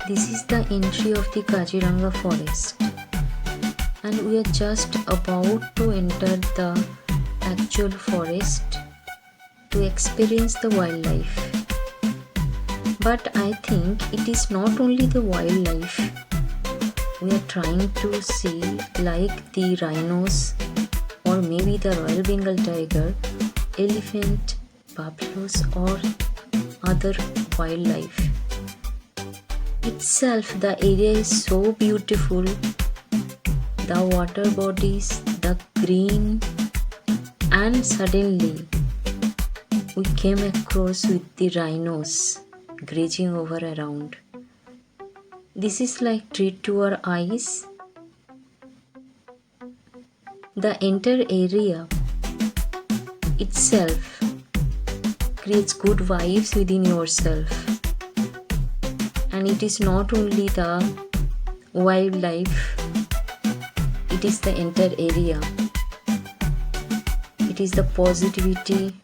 This is the entry of the KAZIRANGA forest, and we are just about to enter the actual forest to experience the wildlife. But I think it is not only the wildlife we are trying to see, like the rhinos or maybe the Royal Bengal tiger, elephant, buffaloes or other wildlife. Itself, the area is so beautiful. The water bodies, the green, and suddenly we came across with the rhinos grazing over around. This is like treat to our eyes. The entire area itself creates good vibes within yourself. And it is not only the wildlife, it is the entire area. It is the positivity